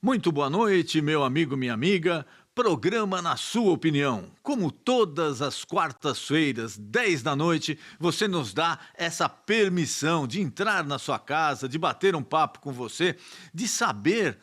Muito boa noite, meu amigo, minha amiga. Programa Na Sua Opinião. Como todas as quartas-feiras, 10 da noite, você nos dá essa permissão de entrar na sua casa, de bater um papo com você, de saber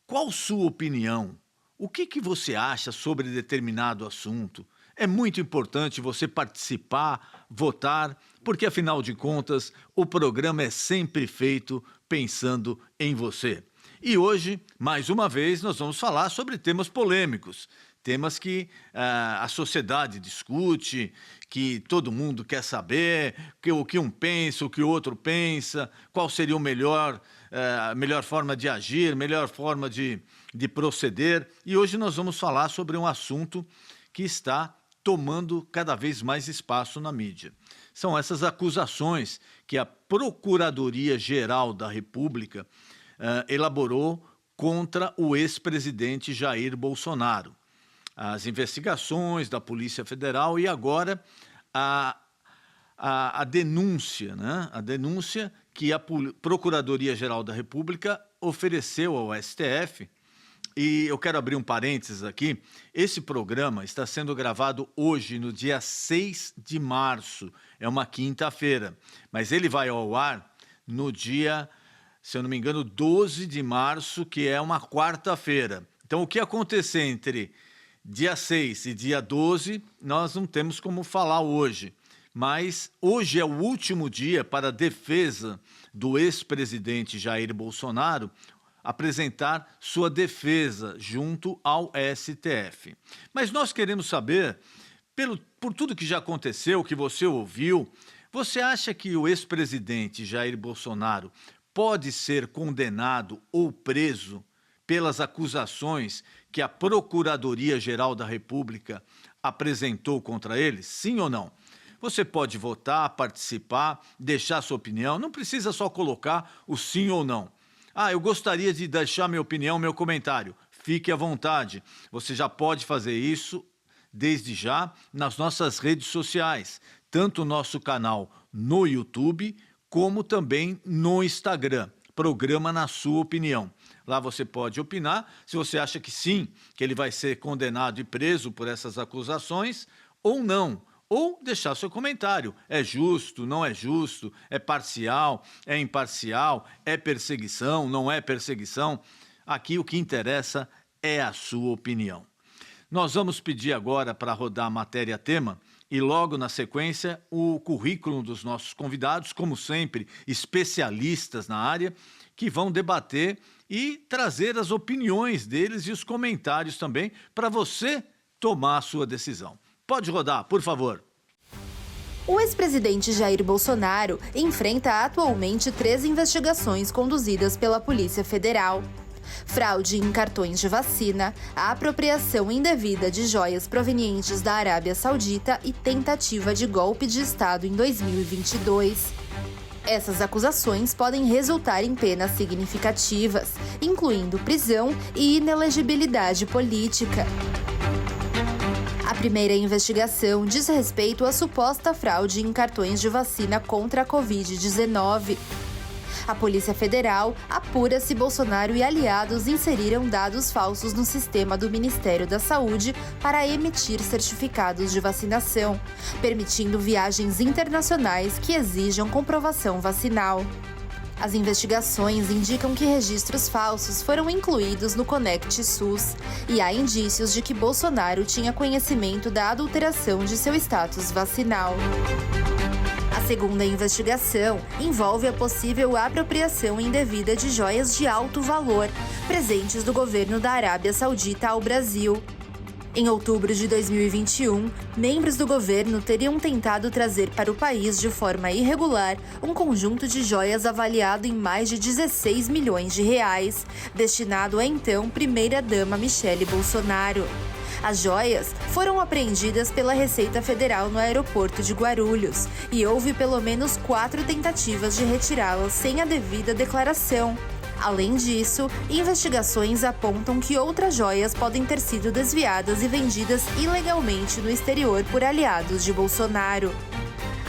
qual sua opinião. O que você acha sobre determinado assunto? É muito importante você participar, votar, porque afinal de contas, o programa é sempre feito pensando em você. E hoje, mais uma vez, nós vamos falar sobre temas polêmicos, temas que a sociedade discute, que todo mundo quer saber, o que um pensa, o que o outro pensa, qual seria a melhor forma de agir, melhor forma de proceder. E hoje nós vamos falar sobre um assunto que está tomando cada vez mais espaço na mídia. São essas acusações que a Procuradoria-Geral da República elaborou contra o ex-presidente Jair Bolsonaro. As investigações da Polícia Federal e agora a denúncia, né? A denúncia que a Procuradoria-Geral da República ofereceu ao STF. E eu quero abrir um parênteses aqui. Esse programa está sendo gravado hoje, no dia 6 de março. É uma quinta-feira. Mas ele vai ao ar no dia, se eu não me engano, 12 de março, que é uma quarta-feira. Então, o que acontecer entre dia 6 e dia 12, nós não temos como falar hoje. Mas hoje é o último dia para a defesa do ex-presidente Jair Bolsonaro apresentar sua defesa junto ao STF. Mas nós queremos saber, por tudo que já aconteceu, que você ouviu, você acha que o ex-presidente Jair Bolsonaro pode ser condenado ou preso pelas acusações que a Procuradoria-Geral da República apresentou contra ele? Sim ou não? Você pode votar, participar, deixar sua opinião, não precisa só colocar o sim ou não. Eu gostaria de deixar minha opinião, meu comentário. Fique à vontade. Você já pode fazer isso desde já nas nossas redes sociais, tanto o nosso canal no YouTube, como também no Instagram. Programa Na Sua Opinião. Lá você pode opinar se você acha que sim, que ele vai ser condenado e preso por essas acusações ou não. Ou deixar seu comentário. É justo, não é justo, é parcial, é imparcial, é perseguição, não é perseguição. Aqui o que interessa é a sua opinião. Nós vamos pedir agora para rodar a matéria-tema e logo na sequência o currículo dos nossos convidados, como sempre, especialistas na área, que vão debater e trazer as opiniões deles e os comentários também para você tomar a sua decisão. Pode rodar, por favor. O ex-presidente Jair Bolsonaro enfrenta atualmente 3 investigações conduzidas pela Polícia Federal. Fraude em cartões de vacina, a apropriação indevida de joias provenientes da Arábia Saudita e tentativa de golpe de Estado em 2022. Essas acusações podem resultar em penas significativas, incluindo prisão e inelegibilidade política. A primeira investigação diz respeito à suposta fraude em cartões de vacina contra a Covid-19. A Polícia Federal apura se Bolsonaro e aliados inseriram dados falsos no sistema do Ministério da Saúde para emitir certificados de vacinação, permitindo viagens internacionais que exijam comprovação vacinal. As investigações indicam que registros falsos foram incluídos no Conect SUS e há indícios de que Bolsonaro tinha conhecimento da adulteração de seu status vacinal. A segunda investigação envolve a possível apropriação indevida de joias de alto valor, presentes do governo da Arábia Saudita ao Brasil. Em outubro de 2021, membros do governo teriam tentado trazer para o país de forma irregular um conjunto de joias avaliado em mais de 16 milhões de reais, destinado à então primeira-dama Michele Bolsonaro. As joias foram apreendidas pela Receita Federal no aeroporto de Guarulhos e houve pelo menos 4 tentativas de retirá-las sem a devida declaração. Além disso, investigações apontam que outras joias podem ter sido desviadas e vendidas ilegalmente no exterior por aliados de Bolsonaro.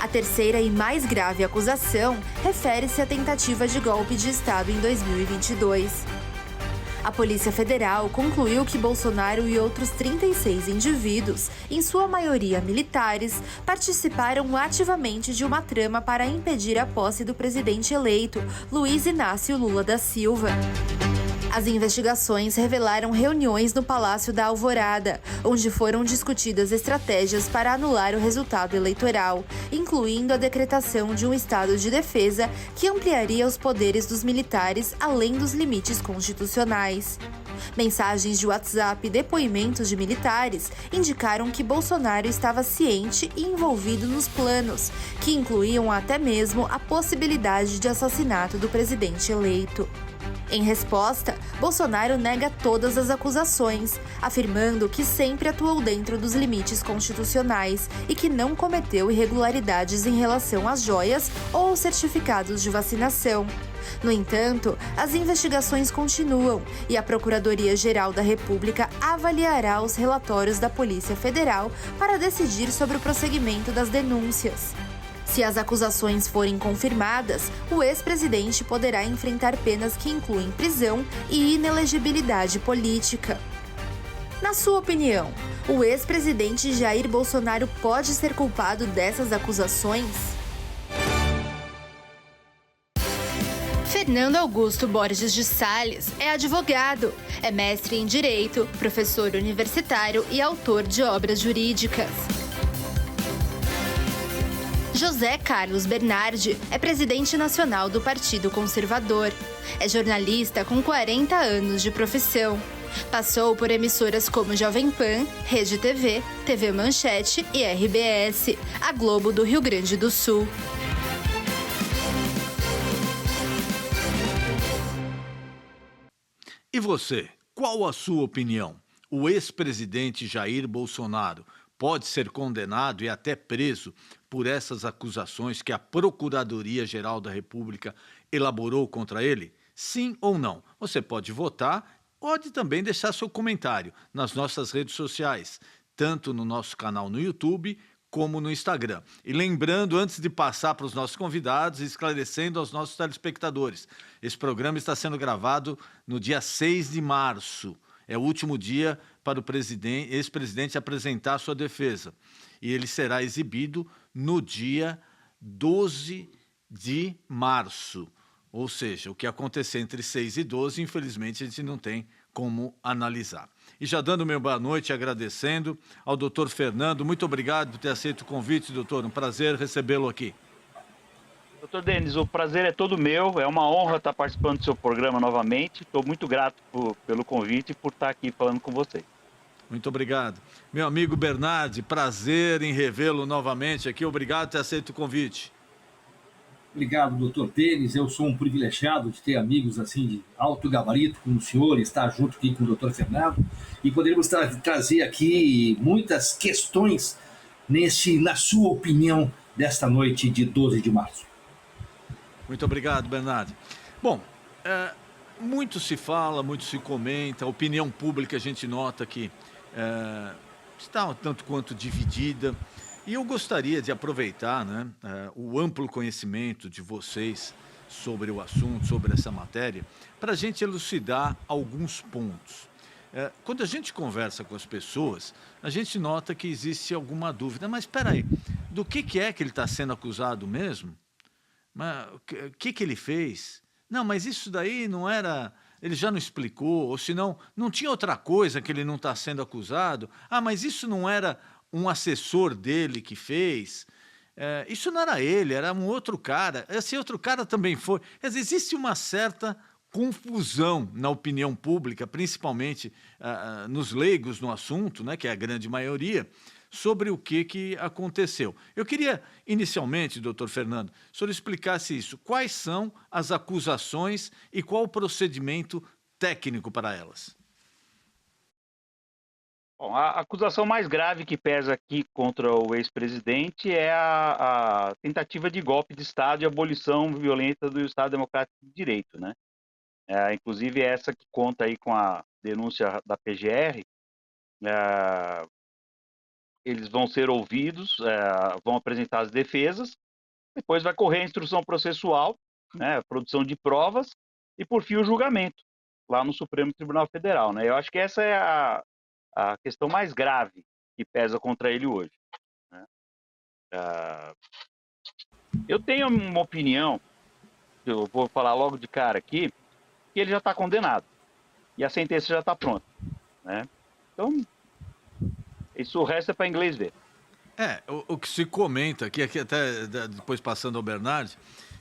A terceira e mais grave acusação refere-se à tentativa de golpe de Estado em 2022. A Polícia Federal concluiu que Bolsonaro e outros 36 indivíduos, em sua maioria militares, participaram ativamente de uma trama para impedir a posse do presidente eleito, Luiz Inácio Lula da Silva. As investigações revelaram reuniões no Palácio da Alvorada, onde foram discutidas estratégias para anular o resultado eleitoral, incluindo a decretação de um estado de defesa que ampliaria os poderes dos militares além dos limites constitucionais. Mensagens de WhatsApp e depoimentos de militares indicaram que Bolsonaro estava ciente e envolvido nos planos, que incluíam até mesmo a possibilidade de assassinato do presidente eleito. Em resposta, Bolsonaro nega todas as acusações, afirmando que sempre atuou dentro dos limites constitucionais e que não cometeu irregularidades em relação às joias ou aos certificados de vacinação. No entanto, as investigações continuam e a Procuradoria-Geral da República avaliará os relatórios da Polícia Federal para decidir sobre o prosseguimento das denúncias. Se as acusações forem confirmadas, o ex-presidente poderá enfrentar penas que incluem prisão e inelegibilidade política. Na sua opinião, o ex-presidente Jair Bolsonaro pode ser culpado dessas acusações? Fernando Augusto Borges de Sales é advogado, é mestre em Direito, professor universitário e autor de obras jurídicas. José Carlos Bernardi é presidente nacional do Partido Conservador. É jornalista com 40 anos de profissão. Passou por emissoras como Jovem Pan, Rede TV, TV Manchete e RBS, a Globo do Rio Grande do Sul. E você, qual a sua opinião? O ex-presidente Jair Bolsonaro pode ser condenado e até preso por essas acusações que a Procuradoria-Geral da República elaborou contra ele? Sim ou não? Você pode votar, pode também deixar seu comentário nas nossas redes sociais, tanto no nosso canal no YouTube como no Instagram. E lembrando, antes de passar para os nossos convidados, esclarecendo aos nossos telespectadores, esse programa está sendo gravado no dia 6 de março. É o último dia para o ex-presidente apresentar sua defesa. E ele será exibido no dia 12 de março. Ou seja, o que acontecer entre 6 e 12, infelizmente, a gente não tem como analisar. E já dando meu boa noite, agradecendo ao doutor Fernando. Muito obrigado por ter aceito o convite, doutor. Um prazer recebê-lo aqui. Doutor Denis, o prazer é todo meu, é uma honra estar participando do seu programa novamente. Estou muito grato pelo convite e por estar aqui falando com vocês. Muito obrigado. Meu amigo Bernardi, prazer em revê-lo novamente aqui. Obrigado por ter aceito o convite. Obrigado, doutor Denis. Eu sou um privilegiado de ter amigos assim de alto gabarito como o senhor, estar junto aqui com o doutor Fernando e podermos trazer aqui muitas questões na sua opinião, desta noite de 12 de março. Muito obrigado, Bernardo. Bom, muito se fala, muito se comenta, a opinião pública a gente nota que está um tanto quanto dividida. E eu gostaria de aproveitar, né, o amplo conhecimento de vocês sobre o assunto, sobre essa matéria, para a gente elucidar alguns pontos. Quando a gente conversa com as pessoas, a gente nota que existe alguma dúvida. Mas espera aí, do que é que ele está sendo acusado mesmo? Mas o que ele fez? Não, mas isso daí não era... Ele já não explicou, ou senão, não tinha outra coisa que ele não está sendo acusado? Ah, mas isso não era um assessor dele que fez? Isso não era ele, era um outro cara. Esse outro cara também foi. Quer dizer, existe uma certa confusão na opinião pública, principalmente nos leigos no assunto, né, que é a grande maioria, sobre o que aconteceu. Eu queria, inicialmente, doutor Fernando, o senhor explicasse isso. Quais são as acusações e qual o procedimento técnico para elas? Bom, a acusação mais grave que pesa aqui contra o ex-presidente é a tentativa de golpe de Estado e abolição violenta do Estado Democrático de Direito, né? Inclusive essa que conta aí com a denúncia da PGR, eles vão ser ouvidos, vão apresentar as defesas, depois vai correr a instrução processual, né, a produção de provas e, por fim, o julgamento. lá no Supremo Tribunal Federal, né? Eu acho que essa é a questão mais grave que pesa contra ele hoje, né? Eu tenho uma opinião, eu vou falar logo de cara aqui, que ele já está condenado e a sentença já está pronta, né? Então, isso o resto é para inglês ver. O que se comenta aqui até depois passando ao Bernardi,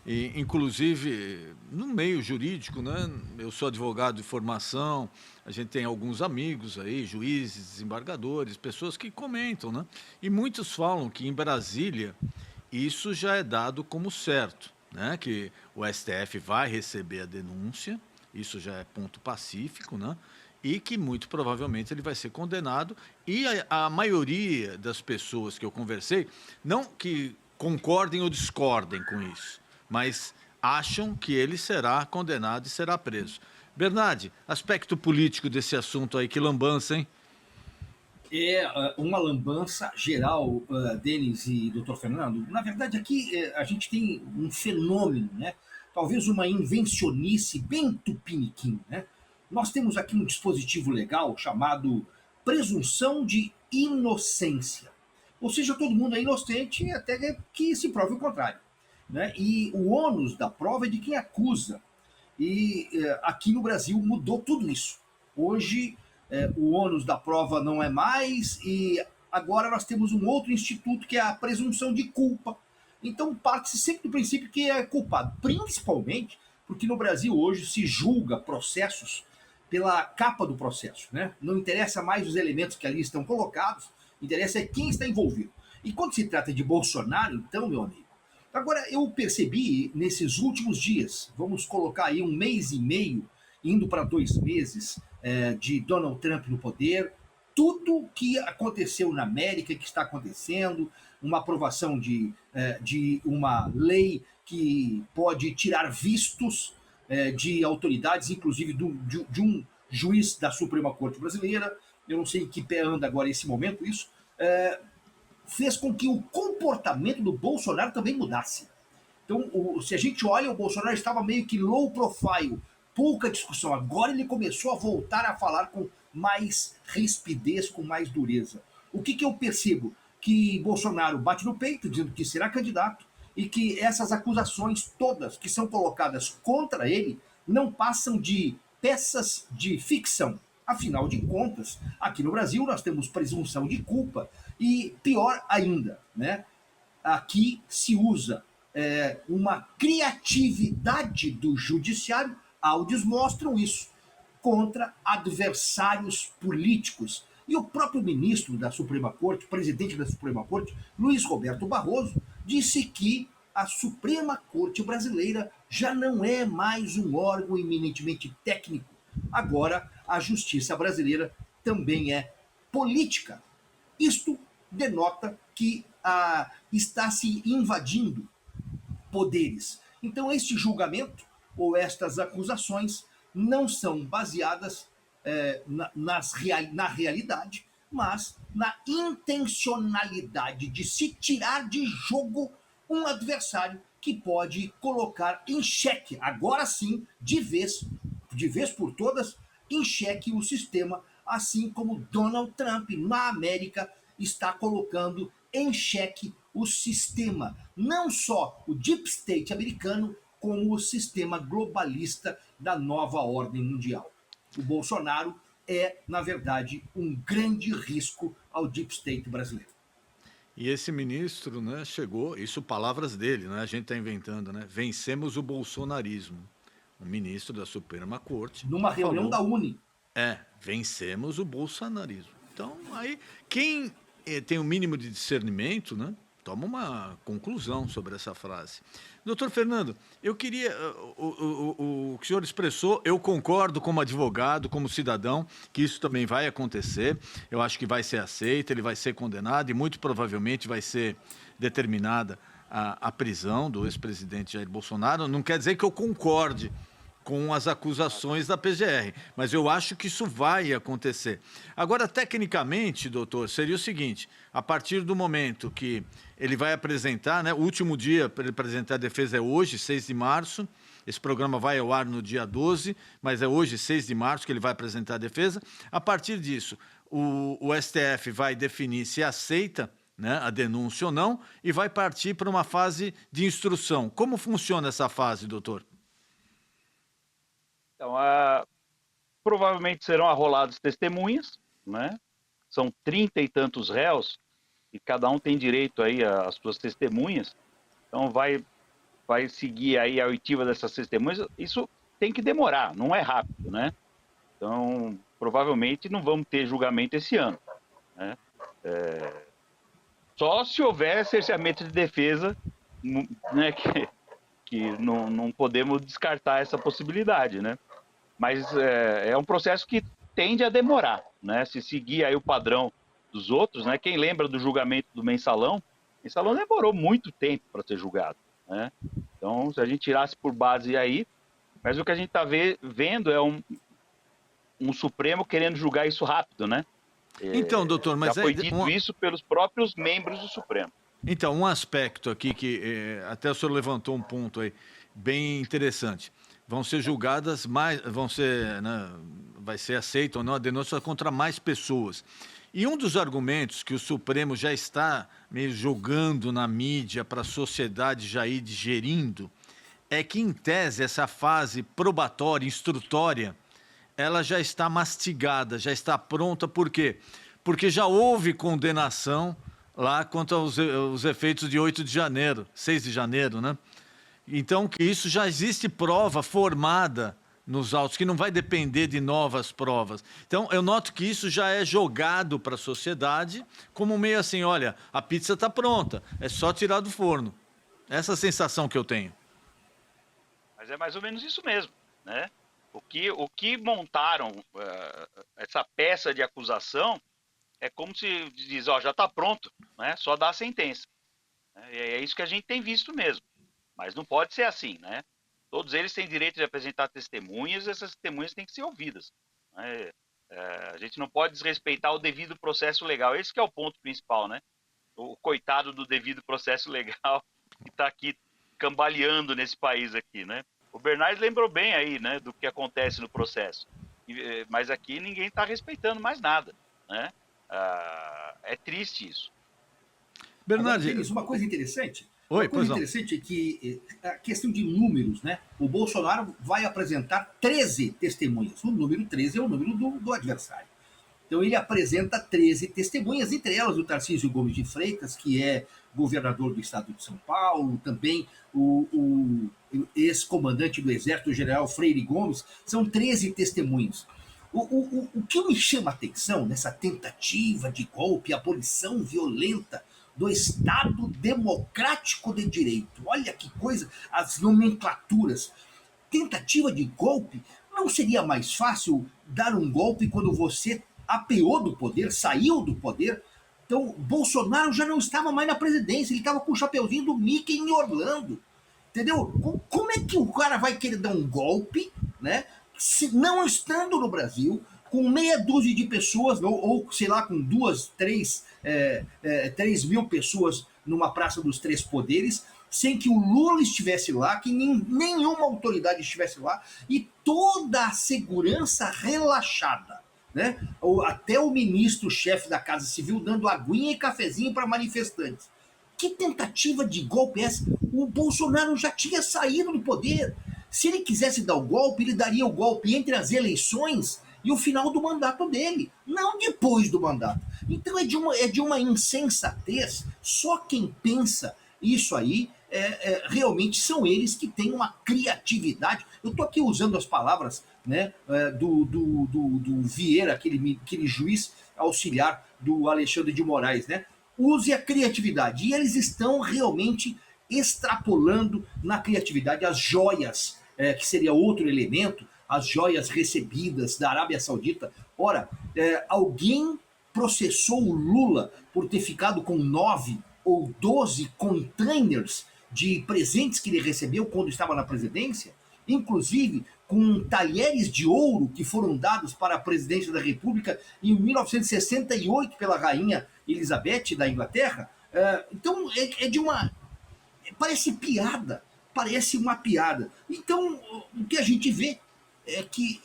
e, inclusive no meio jurídico, né? Eu sou advogado de formação, a gente tem alguns amigos aí, juízes, desembargadores, pessoas que comentam, né? E muitos falam que em Brasília isso já é dado como certo, né? Que o STF vai receber a denúncia, isso já é ponto pacífico, né? E que muito provavelmente ele vai ser condenado. E a maioria das pessoas que eu conversei, não que concordem ou discordem com isso, mas acham que ele será condenado e será preso. Bernardi, aspecto político desse assunto aí, que lambança, hein? É uma lambança geral, Denis e doutor Fernando. Na verdade, aqui a gente tem um fenômeno, né? Talvez uma invencionice bem tupiniquim, né? Nós temos aqui um dispositivo legal chamado presunção de inocência. Ou seja, todo mundo é inocente até que se prove o contrário, né? E o ônus da prova é de quem acusa. E aqui no Brasil mudou tudo isso. Hoje o ônus da prova não é mais, e agora nós temos um outro instituto que é a presunção de culpa. Então parte-se sempre do princípio que é culpado, principalmente porque no Brasil hoje se julga processos pela capa do processo, né? Não interessa mais os elementos que ali estão colocados, interessa é quem está envolvido. E quando se trata de Bolsonaro, então, meu amigo, agora eu percebi nesses últimos dias, vamos colocar aí 1 mês e meio, indo para 2 meses de Donald Trump no poder, tudo que aconteceu na América, que está acontecendo, uma aprovação de uma lei que pode tirar vistos de autoridades, inclusive de um juiz da Suprema Corte Brasileira, eu não sei em que pé anda agora esse momento isso, fez com que o comportamento do Bolsonaro também mudasse. Então, se a gente olha, o Bolsonaro estava meio que low profile, pouca discussão. Agora ele começou a voltar a falar com mais rispidez, com mais dureza. O que eu percebo? Que Bolsonaro bate no peito, dizendo que será candidato, e que essas acusações todas que são colocadas contra ele não passam de peças de ficção. Afinal de contas, aqui no Brasil nós temos presunção de culpa e, pior ainda, né? Aqui se usa uma criatividade do judiciário, áudios mostram isso, contra adversários políticos. E o próprio ministro da Suprema Corte, presidente da Suprema Corte, Luiz Roberto Barroso, disse que a Suprema Corte brasileira já não é mais um órgão eminentemente técnico. Agora, a justiça brasileira também é política. Isto denota que está se invadindo poderes. Então, este julgamento ou estas acusações não são baseadas na realidade, mas na intencionalidade de se tirar de jogo um adversário que pode colocar em xeque, agora sim, de vez por todas, em xeque o sistema, assim como Donald Trump na América está colocando em xeque o sistema, não só o deep state americano, como o sistema globalista da nova ordem mundial. O Bolsonaro é, na verdade, um grande risco ao deep state brasileiro. E esse ministro, né, chegou, isso palavras dele, né, a gente está inventando, né? Vencemos o bolsonarismo. O ministro da Suprema Corte. Numa reunião da Uni. Vencemos o bolsonarismo. Então, aí, quem tem o mínimo de discernimento, né, toma uma conclusão sobre essa frase. Doutor Fernando, eu queria, o que o senhor expressou, eu concordo como advogado, como cidadão, que isso também vai acontecer, eu acho que vai ser aceito, ele vai ser condenado e muito provavelmente vai ser determinada a prisão do ex-presidente Jair Bolsonaro. Não quer dizer que eu concorde com as acusações da PGR. Mas eu acho que isso vai acontecer. Agora, tecnicamente, doutor, seria o seguinte: a partir do momento que ele vai apresentar, né, o último dia para ele apresentar a defesa é hoje, 6 de março. Esse programa vai ao ar no dia 12, mas é hoje, 6 de março, que ele vai apresentar a defesa. A partir disso, o STF vai definir se aceita, né, a denúncia ou não, e vai partir para uma fase de instrução. Como funciona essa fase, doutor? Então, provavelmente serão arroladas testemunhas, né? São 30 e tantos réus, e cada um tem direito aí às suas testemunhas. Então, vai seguir aí a oitiva dessas testemunhas. Isso tem que demorar, não é rápido, né? Então, provavelmente não vamos ter julgamento esse ano, né? Só se houver cerceamento de defesa, né, que não podemos descartar essa possibilidade, né? Mas é um processo que tende a demorar, né? Se seguir aí o padrão dos outros, né? Quem lembra do julgamento do Mensalão? O Mensalão demorou muito tempo para ser julgado, né? Então, se a gente tirasse por base aí, mas o que a gente está vendo é um Supremo querendo julgar isso rápido, né? Então, doutor, mas já foi dito isso pelos próprios membros do Supremo. Então, um aspecto aqui que até o senhor levantou um ponto aí bem interessante. Vão ser julgadas mais, né, vai ser aceita ou não a denúncia contra mais pessoas. E um dos argumentos que o Supremo já está meio jogando na mídia para a sociedade já ir digerindo é que, em tese, essa fase probatória, instrutória, ela já está mastigada, já está pronta. Por quê? Porque já houve condenação lá contra os efeitos de 8 de janeiro, 6 de janeiro, né? Então, que isso já existe prova formada nos autos, que não vai depender de novas provas. Então, eu noto que isso já é jogado para a sociedade como meio assim: olha, a pizza está pronta, é só tirar do forno. Essa sensação que eu tenho. Mas é mais ou menos isso mesmo, né? O que montaram essa peça de acusação é como se diz: ó, já está pronto, né? Só dá a sentença. E é isso que a gente tem visto mesmo. Mas não pode ser assim, né? Todos eles têm direito de apresentar testemunhas, e essas testemunhas têm que ser ouvidas, né? A gente não pode desrespeitar o devido processo legal. Esse que é o ponto principal, né? O coitado do devido processo legal que está aqui cambaleando nesse país aqui, né? O Bernardes lembrou bem aí, né, do que acontece no processo. Mas aqui ninguém está respeitando mais nada, né? É triste isso. Bernardes, uma coisa interessante. Oi, uma coisa interessante é que a questão de números, né? O Bolsonaro vai apresentar 13 testemunhas. O número 13 é o número do adversário. Então ele apresenta 13 testemunhas, entre elas o Tarcísio Gomes de Freitas, que é governador do estado de São Paulo, também o ex-comandante do Exército, o general Freire Gomes. São 13 testemunhas. O que me chama a atenção nessa tentativa de golpe, abolição violenta do Estado Democrático de Direito, olha que coisa, as nomenclaturas, tentativa de golpe, não seria mais fácil dar um golpe quando você apeou do poder, saiu do poder? Então, Bolsonaro já não estava mais na presidência, ele estava com o chapeuzinho do Mickey em Orlando, entendeu? Como é que o cara vai querer dar um golpe, né, se não estando no Brasil, com meia dúzia de pessoas, ou sei lá, com 3 mil pessoas numa Praça dos Três Poderes, sem que o Lula estivesse lá, que nenhuma autoridade estivesse lá, e toda a segurança relaxada, né? Até o ministro-chefe da Casa Civil dando aguinha e cafezinho para manifestantes. Que tentativa de golpe é essa? O Bolsonaro já tinha saído do poder. Se ele quisesse dar o golpe, ele daria o golpe entre as eleições e o final do mandato dele, não depois do mandato. Então é de uma insensatez. Só quem pensa isso aí realmente são eles que têm uma criatividade. Eu estou aqui usando as palavras, né, do Vieira, aquele juiz auxiliar do Alexandre de Moraes, né? Use a criatividade. E eles estão realmente extrapolando na criatividade as joias, que seria outro elemento, as joias recebidas da Arábia Saudita. Ora, alguém processou o Lula por ter ficado com 9 ou 12 containers de presentes que ele recebeu quando estava na presidência, inclusive com talheres de ouro que foram dados para a presidência da República em 1968 pela rainha Elizabeth da Inglaterra. Então, é de uma... Parece piada, parece uma piada. Então, o que a gente vê é que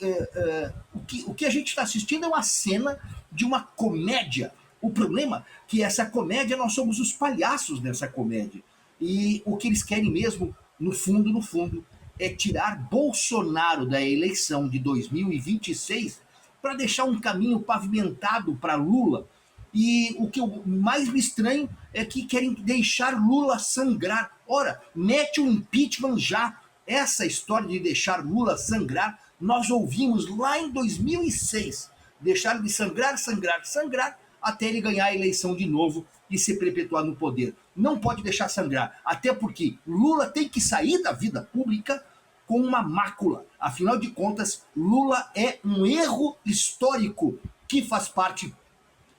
o que a gente está assistindo é uma cena de uma comédia. O problema é que essa comédia, nós somos os palhaços dessa comédia. E o que eles querem mesmo, no fundo, é tirar Bolsonaro da eleição de 2026 para deixar um caminho pavimentado para Lula. E o que eu mais me estranho é que querem deixar Lula sangrar. Ora, mete um impeachment já. Essa história de deixar Lula sangrar, nós ouvimos lá em 2006. Deixar de sangrar, até ele ganhar a eleição de novo e se perpetuar no poder. Não pode deixar sangrar, até porque Lula tem que sair da vida pública com uma mácula. Afinal de contas, Lula é um erro histórico que faz parte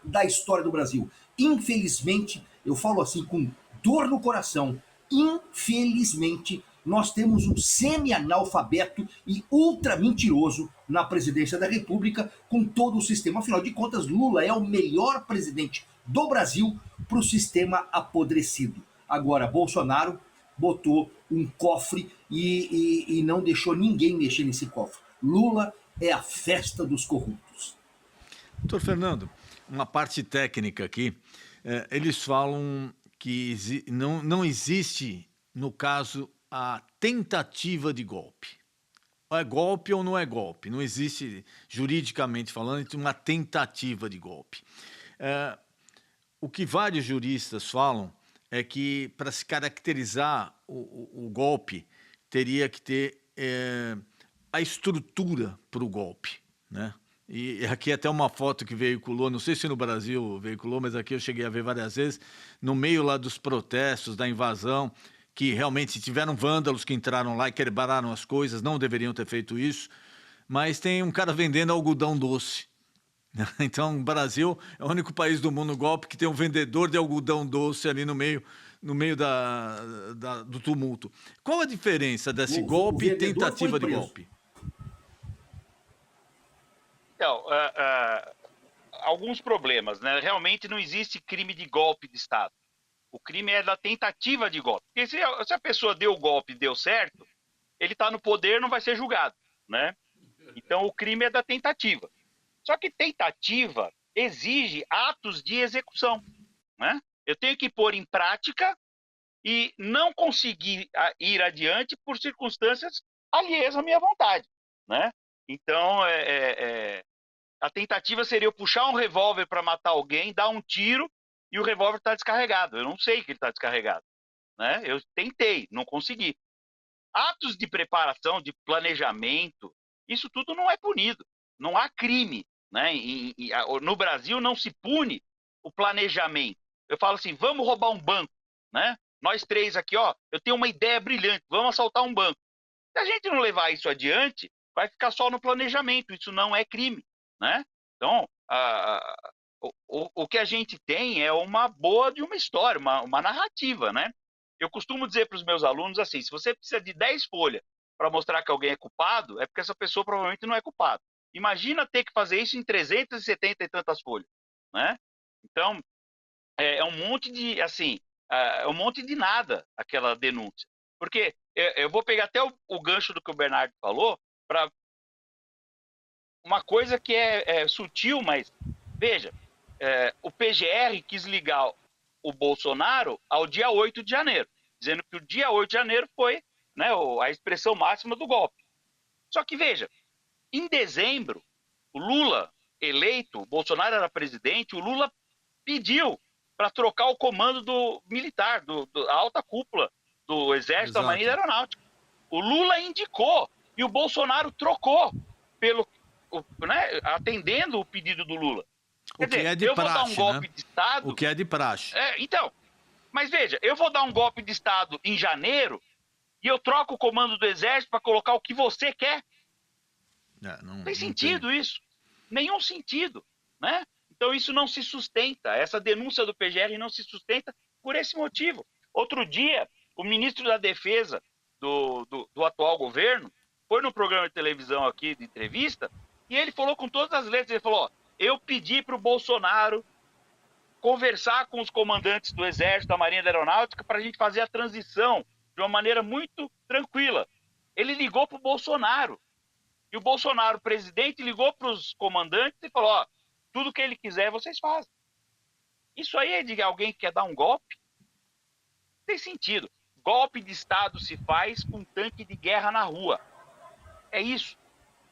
da história do Brasil. Infelizmente, eu falo assim com dor no coração, infelizmente, nós temos um semi-analfabeto e ultra mentiroso na presidência da República com todo o sistema. Afinal de contas, Lula é o melhor presidente do Brasil para o sistema apodrecido. Agora, Bolsonaro botou um cofre e não deixou ninguém mexer nesse cofre. Lula é a festa dos corruptos. Doutor Fernando, uma parte técnica aqui, eles falam que não existe, no caso, a tentativa de golpe. É golpe ou não é golpe? Não existe, juridicamente falando, uma tentativa de golpe. O que vários juristas falam é que, para se caracterizar o golpe, teria que ter a estrutura para o golpe, né? E aqui até uma foto que veiculou, não sei se no Brasil veiculou, mas aqui eu cheguei a ver várias vezes, no meio lá dos protestos, da invasão, que realmente tiveram vândalos que entraram lá e quebraram as coisas, não deveriam ter feito isso, mas tem um cara vendendo algodão doce. Então, o Brasil é o único país do mundo golpe que tem um vendedor de algodão doce ali no meio do tumulto. Qual a diferença desse golpe e tentativa de golpe? Então, alguns problemas, né? Realmente não existe crime de golpe de Estado. O crime é da tentativa de golpe. Porque se a pessoa deu o golpe e deu certo, ele está no poder, não vai ser julgado, né? Então, o crime é da tentativa. Só que tentativa exige atos de execução, né? Eu tenho que pôr em prática e não conseguir ir adiante por circunstâncias alheias à minha vontade, né? Então, a tentativa seria eu puxar um revólver para matar alguém, dar um tiro e o revólver está descarregado. Eu não sei que ele está descarregado, né? Eu tentei, não consegui. Atos de preparação, de planejamento, isso tudo não é punido. Não há crime, né? No Brasil não se pune o planejamento. Eu falo assim, vamos roubar um banco, né? Nós três aqui, ó, eu tenho uma ideia brilhante, vamos assaltar um banco. Se a gente não levar isso adiante, vai ficar só no planejamento, isso não é crime, né? Então, o que a gente tem é uma boa de uma história, uma narrativa, né? Eu costumo dizer para os meus alunos assim, se você precisa de 10 folhas para mostrar que alguém é culpado, é porque essa pessoa provavelmente não é culpada. Imagina ter que fazer isso em 370 e tantas folhas, né? Então, é um monte de, assim, é um monte de nada aquela denúncia. Porque eu vou pegar até o gancho do que o Bernardo falou, para uma coisa que é sutil, mas veja, o PGR quis ligar o Bolsonaro ao dia 8 de janeiro, dizendo que o dia 8 de janeiro foi, né, a expressão máxima do golpe. Só que veja, em dezembro, o Lula eleito, o Bolsonaro era presidente, o Lula pediu para trocar o comando do militar, da alta cúpula do Exército, da Marinha e da Aeronáutica. O Lula indicou e o Bolsonaro trocou, né, atendendo o pedido do Lula. Quer dizer, eu vou dar um golpe de Estado... O que é de praxe. Então, mas veja, eu vou dar um golpe de Estado em janeiro e eu troco o comando do Exército para colocar o que você quer. Não tem sentido isso. Nenhum sentido, né? Então isso não se sustenta. Essa denúncia do PGR não se sustenta por esse motivo. Outro dia, o ministro da Defesa do atual governo foi no programa de televisão aqui, de entrevista, e ele falou com todas as letras, ele falou, ó, eu pedi para o Bolsonaro conversar com os comandantes do Exército, da Marinha e da Aeronáutica para a gente fazer a transição de uma maneira muito tranquila. Ele ligou para o Bolsonaro. E o Bolsonaro, presidente, ligou para os comandantes e falou, ó, tudo que ele quiser vocês fazem. Isso aí é de alguém que quer dar um golpe? Não tem sentido. Golpe de Estado se faz com tanque de guerra na rua. É isso.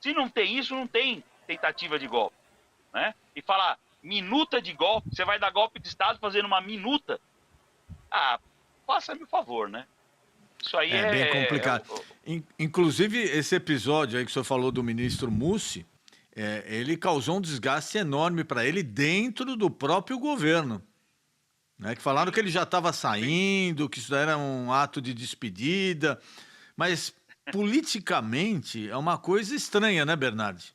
Se não tem isso, não tem tentativa de golpe. Né? E falar minuta de golpe, você vai dar golpe de Estado fazendo uma minuta? Ah, faça-me o favor, né? Isso aí É bem complicado. Inclusive, esse episódio aí que o senhor falou do ministro Mussi, ele causou um desgaste enorme para ele dentro do próprio governo. Né? Que falaram que ele já estava saindo, que isso era um ato de despedida. Mas, politicamente, é uma coisa estranha, né, Bernardi?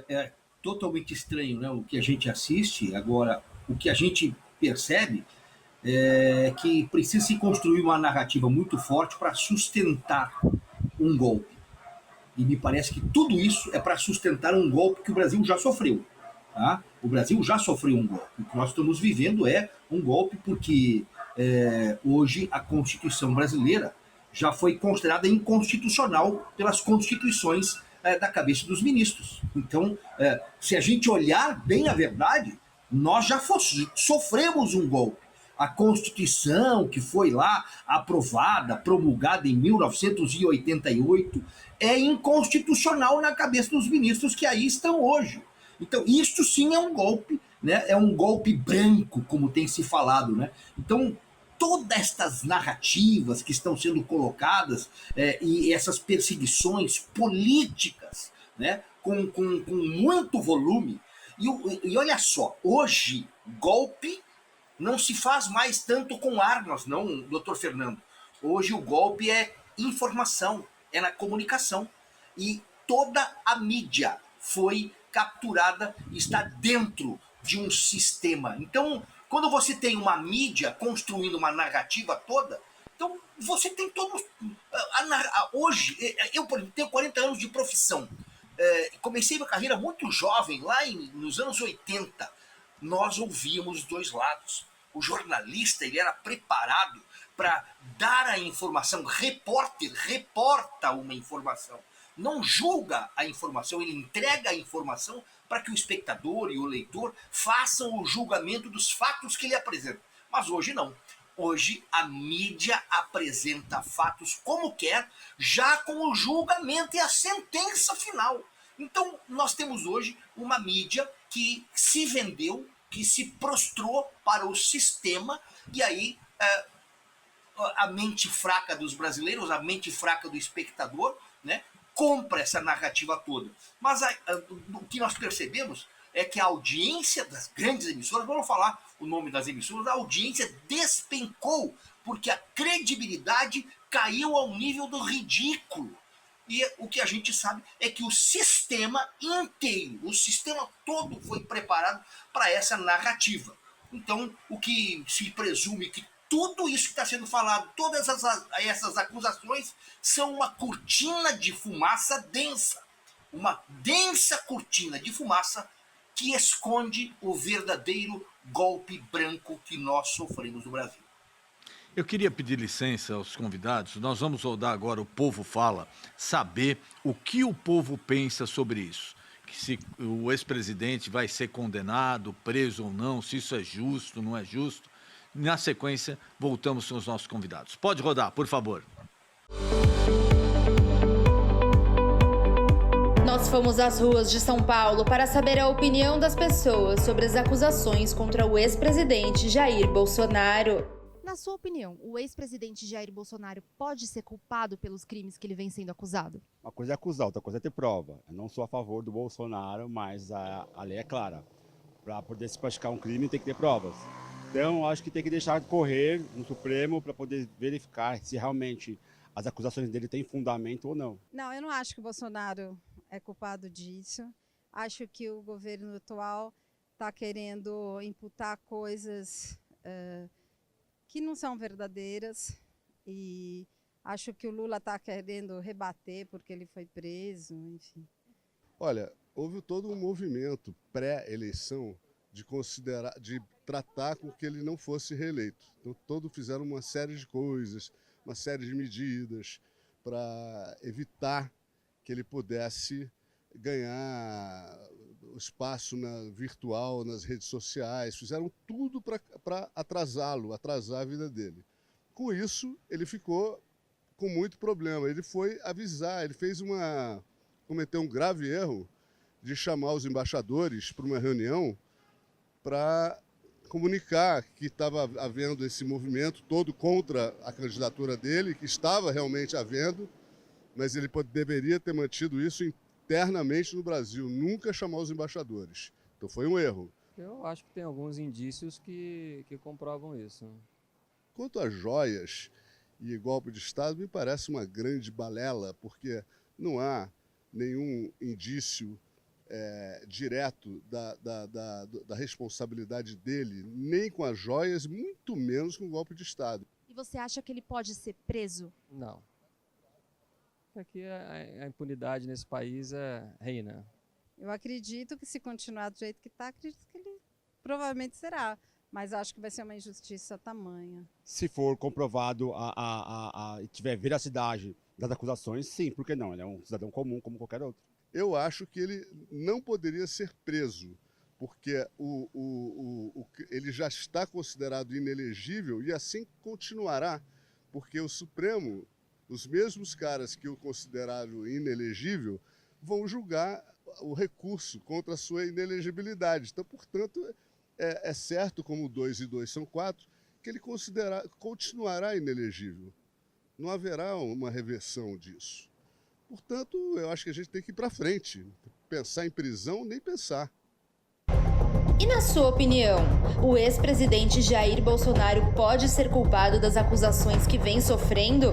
É totalmente estranho, né? O que a gente assiste. Agora, o que a gente percebe é que precisa se construir uma narrativa muito forte para sustentar um golpe. E me parece que tudo isso é para sustentar um golpe que o Brasil já sofreu. Tá? O Brasil já sofreu um golpe. O que nós estamos vivendo é um golpe porque hoje a Constituição brasileira já foi considerada inconstitucional pelas constituições da cabeça dos ministros. Então, se a gente olhar bem a verdade, nós já sofremos um golpe. A Constituição, que foi lá aprovada, promulgada em 1988, é inconstitucional na cabeça dos ministros que aí estão hoje. Então, isto sim é um golpe, né? É um golpe branco, como tem se falado. Né? Então, todas estas narrativas que estão sendo colocadas e essas perseguições políticas, né? com muito volume. E olha só, hoje, golpe não se faz mais tanto com armas, não, doutor Fernando. Hoje o golpe é informação, é na comunicação. E toda a mídia foi capturada, está dentro de um sistema. Então, quando você tem uma mídia construindo uma narrativa toda, então você tem todos... Hoje, eu, por exemplo, tenho 40 anos de profissão. Comecei minha carreira muito jovem, lá nos anos 80. Nós ouvíamos os dois lados. O jornalista ele era preparado para dar a informação. Repórter reporta uma informação. Não julga a informação, ele entrega a informação para que o espectador e o leitor façam o julgamento dos fatos que ele apresenta. Mas hoje não. Hoje a mídia apresenta fatos como quer, já com o julgamento e a sentença final. Então nós temos hoje uma mídia que se vendeu, que se prostrou para o sistema, e aí a mente fraca dos brasileiros, a mente fraca do espectador, né, compra essa narrativa toda. Mas o que nós percebemos é que a audiência das grandes emissoras, vamos falar o nome das emissoras, a audiência despencou, porque a credibilidade caiu ao nível do ridículo. E o que a gente sabe é que o sistema inteiro, o sistema todo foi preparado para essa narrativa. Então, o que se presume que tudo isso que está sendo falado, todas essas acusações, são uma cortina de fumaça densa. Uma densa cortina de fumaça que esconde o verdadeiro golpe branco que nós sofremos no Brasil. Eu queria pedir licença aos convidados. Nós vamos rodar agora o Povo Fala, saber o que o povo pensa sobre isso. Que se o ex-presidente vai ser condenado, preso ou não, se isso é justo, não é justo. Na sequência, voltamos com os nossos convidados. Pode rodar, por favor. Nós fomos às ruas de São Paulo para saber a opinião das pessoas sobre as acusações contra o ex-presidente Jair Bolsonaro. Na sua opinião, o ex-presidente Jair Bolsonaro pode ser culpado pelos crimes que ele vem sendo acusado? Uma coisa é acusar, outra coisa é ter prova. Eu não sou a favor do Bolsonaro, mas a lei é clara. Para poder se praticar um crime tem que ter provas. Então, acho que tem que deixar correr no Supremo para poder verificar se realmente as acusações dele têm fundamento ou não. Não, eu não acho que o Bolsonaro é culpado disso. Acho que o governo atual está querendo imputar coisas que não são verdadeiras, e Acho que o Lula está querendo rebater porque ele foi preso, enfim. Olha, houve todo um movimento pré-eleição de tratar com que ele não fosse reeleito. Então, todos fizeram uma série de coisas, uma série de medidas para evitar que ele pudesse ganhar espaço virtual, nas redes sociais. Fizeram tudo para atrasá-lo, atrasar a vida dele. Com isso, ele ficou com muito problema. Ele foi avisar, cometeu um grave erro de chamar os embaixadores para uma reunião para comunicar que estava havendo esse movimento todo contra a candidatura dele, que estava realmente havendo, mas ele deveria ter mantido isso internamente no Brasil, nunca chamar os embaixadores. Então foi um erro. Eu acho que tem alguns indícios que comprovam isso. Quanto às joias e golpe de Estado, me parece uma grande balela, porque não há nenhum indício direto da responsabilidade dele, nem com as joias, muito menos com o golpe de Estado. E você acha que ele pode ser preso? Não. Aqui a impunidade nesse país reina. Eu acredito que se continuar do jeito que está, acredito que ele provavelmente será. Mas acho que vai ser uma injustiça tamanha. Se for comprovado e tiver veracidade das acusações, sim, por que não? Ele é um cidadão comum como qualquer outro. Eu acho que ele não poderia ser preso, porque ele já está considerado inelegível e assim continuará, porque o Supremo, os mesmos caras que o consideraram inelegível, vão julgar o recurso contra a sua inelegibilidade. Então, portanto, é certo, como 2 e 2 são 4, que ele continuará inelegível. Não haverá uma reversão disso. Portanto, eu acho que a gente tem que ir para frente. Pensar em prisão, nem pensar. E na sua opinião, o ex-presidente Jair Bolsonaro pode ser culpado das acusações que vem sofrendo?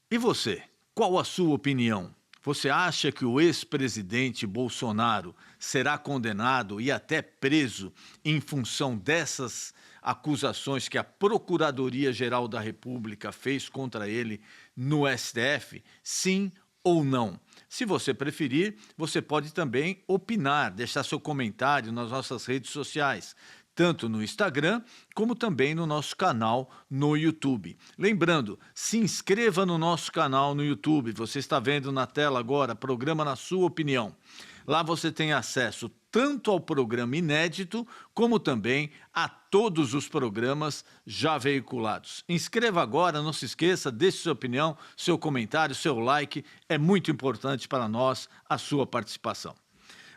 E você, qual a sua opinião? Você acha que o ex-presidente Bolsonaro será condenado e até preso em função dessas acusações que a Procuradoria-Geral da República fez contra ele no STF? Sim ou não? Se você preferir, você pode também opinar, deixar seu comentário nas nossas redes sociais, tanto no Instagram, como também no nosso canal no YouTube. Lembrando, se inscreva no nosso canal no YouTube. Você está vendo na tela agora, Programa Na Sua Opinião. Lá você tem acesso tanto ao programa inédito, como também a todos os programas já veiculados. Inscreva agora, não se esqueça, deixe sua opinião, seu comentário, seu like. É muito importante para nós a sua participação.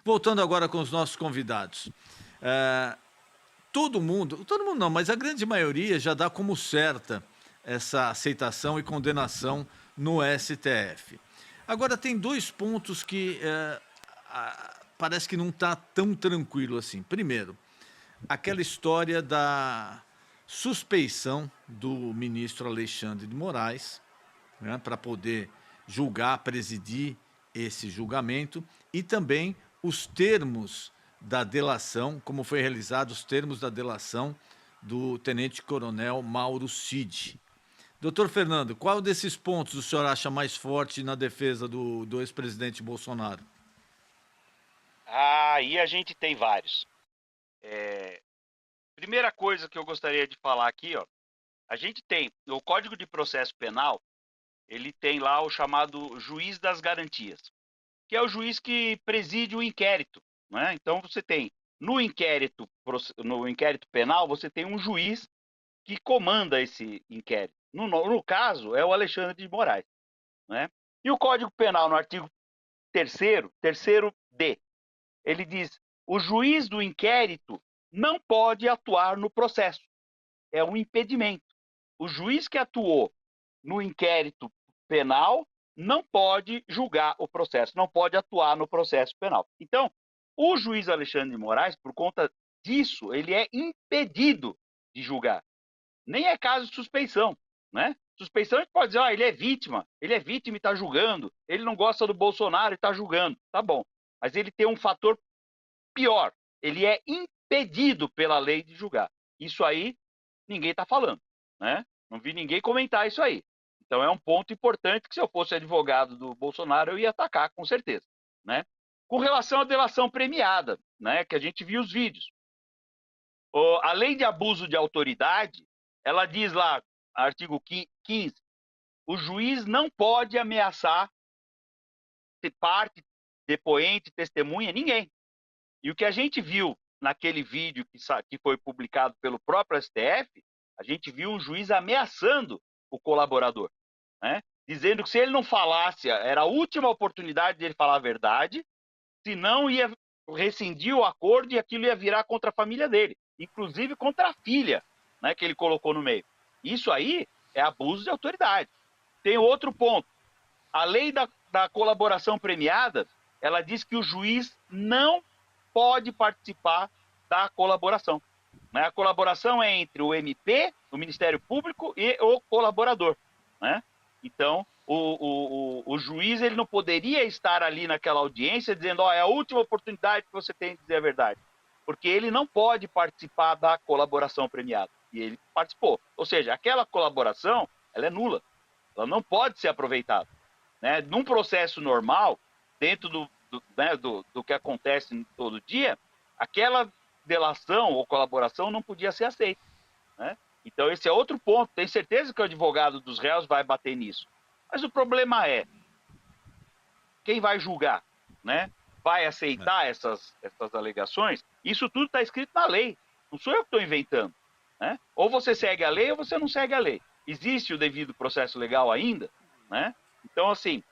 Voltando agora com os nossos convidados. Todo mundo não, mas a grande maioria já dá como certa essa aceitação e condenação no STF. Agora, tem 2 pontos que parece que não está tão tranquilo assim. Primeiro, aquela história da suspeição do ministro Alexandre de Moraes, né, para poder julgar, presidir esse julgamento, e também os termos da delação, como foi realizado os termos da delação do tenente-coronel Mauro Cid. Doutor Fernando, qual desses pontos o senhor acha mais forte na defesa do ex-presidente Bolsonaro? Aí a gente tem vários. Primeira coisa que eu gostaria de falar aqui, ó, a gente tem o Código de Processo Penal, ele tem lá o chamado juiz das garantias, que é o juiz que preside o inquérito. Né? Então você tem no inquérito penal, você tem um juiz que comanda esse inquérito. No caso, é o Alexandre de Moraes. Né? E o Código Penal, no artigo 3º D, ele diz: o juiz do inquérito não pode atuar no processo. É um impedimento. O juiz que atuou no inquérito penal não pode julgar o processo, não pode atuar no processo penal. Então, o juiz Alexandre de Moraes, por conta disso, ele é impedido de julgar. Nem é caso de suspeição, né? Suspeição a gente pode dizer, ele é vítima e está julgando, ele não gosta do Bolsonaro e está julgando, tá bom. Mas ele tem um fator pior, ele é impedido pela lei de julgar. Isso aí ninguém está falando, né? Não vi ninguém comentar isso aí. Então é um ponto importante que, se eu fosse advogado do Bolsonaro, eu ia atacar, com certeza, né? Com relação à delação premiada, né, que a gente viu os vídeos. A lei de abuso de autoridade, ela diz lá, artigo 15, o juiz não pode ameaçar parte, depoente, testemunha, ninguém. E o que a gente viu naquele vídeo que foi publicado pelo próprio STF, a gente viu um juiz ameaçando o colaborador, né? Dizendo que, se ele não falasse, era a última oportunidade de ele falar a verdade, senão ia rescindir o acordo e aquilo ia virar contra a família dele, inclusive contra a filha, né, que ele colocou no meio. Isso aí é abuso de autoridade. Tem outro ponto. A lei da colaboração premiada, ela diz que o juiz não pode participar da colaboração, né? A colaboração é entre o MP, o Ministério Público, e o colaborador, né? Então, o juiz, ele não poderia estar ali naquela audiência dizendo, é a última oportunidade que você tem de dizer a verdade, porque ele não pode participar da colaboração premiada. E ele participou. Ou seja, aquela colaboração, ela é nula. Ela não pode ser aproveitada, né? Num processo normal, dentro do que acontece todo dia, aquela delação ou colaboração não podia ser aceita, né? Então, esse é outro ponto. Tenho certeza que o advogado dos réus vai bater nisso. Mas o problema é, quem vai julgar, né? Vai aceitar essas alegações? Isso tudo está escrito na lei. Não sou eu que estou inventando, né? Ou você segue a lei ou você não segue a lei. Existe o devido processo legal ainda, né? Então, assim,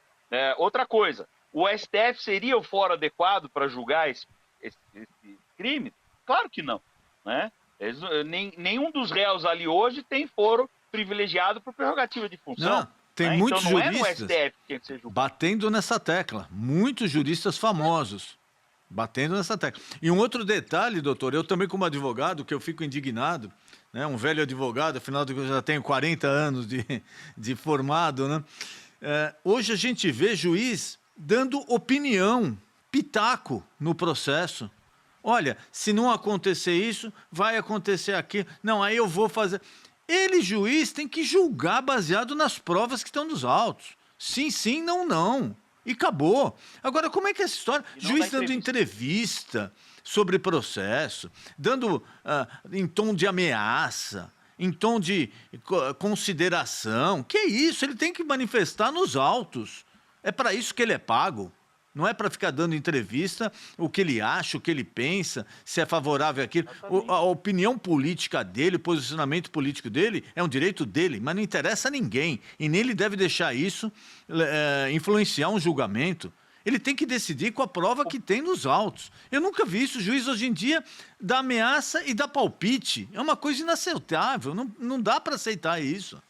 outra coisa, o STF seria o fórum adequado para julgar esse crime? Claro que não, né? Nenhum dos réus ali hoje tem foro privilegiado por prerrogativa de função. Não, tem né? muitos então, não juristas é no STF que tem que ser julgado. batendo nessa tecla. Muitos juristas famosos batendo nessa tecla. E um outro detalhe, doutor, eu também, como advogado, que eu fico indignado, né? Um velho advogado, afinal de contas, eu já tenho 40 anos de formado, né? Hoje a gente vê juiz dando opinião, pitaco no processo. Olha, se não acontecer isso, vai acontecer aquilo. Não, aí eu vou fazer... Ele, juiz, tem que julgar baseado nas provas que estão nos autos. Sim, sim, não, não. E acabou. Agora, como é que é essa história? Juiz dando entrevista sobre processo, dando em tom de ameaça, em tom de consideração. Que isso? Ele tem que manifestar nos autos. É para isso que ele é pago. Não é para ficar dando entrevista o que ele acha, o que ele pensa, se é favorável àquilo. A opinião política dele, o posicionamento político dele é um direito dele, mas não interessa a ninguém. E nem ele deve deixar isso influenciar um julgamento. Ele tem que decidir com a prova que tem nos autos. Eu nunca vi isso. O juiz, hoje em dia, dá ameaça e dá palpite. É uma coisa inaceitável. Não dá para aceitar isso.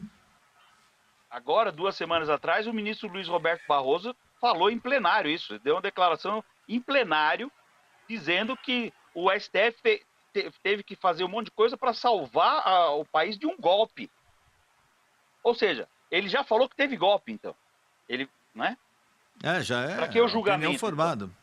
Agora, 2 semanas atrás, o ministro Luiz Roberto Barroso falou em plenário isso, deu uma declaração em plenário dizendo que o STF teve que fazer um monte de coisa para salvar o país de um golpe. Ou seja, ele já falou que teve golpe, então. Ele, né? Já é. Para que o julgamento? Opinião formado.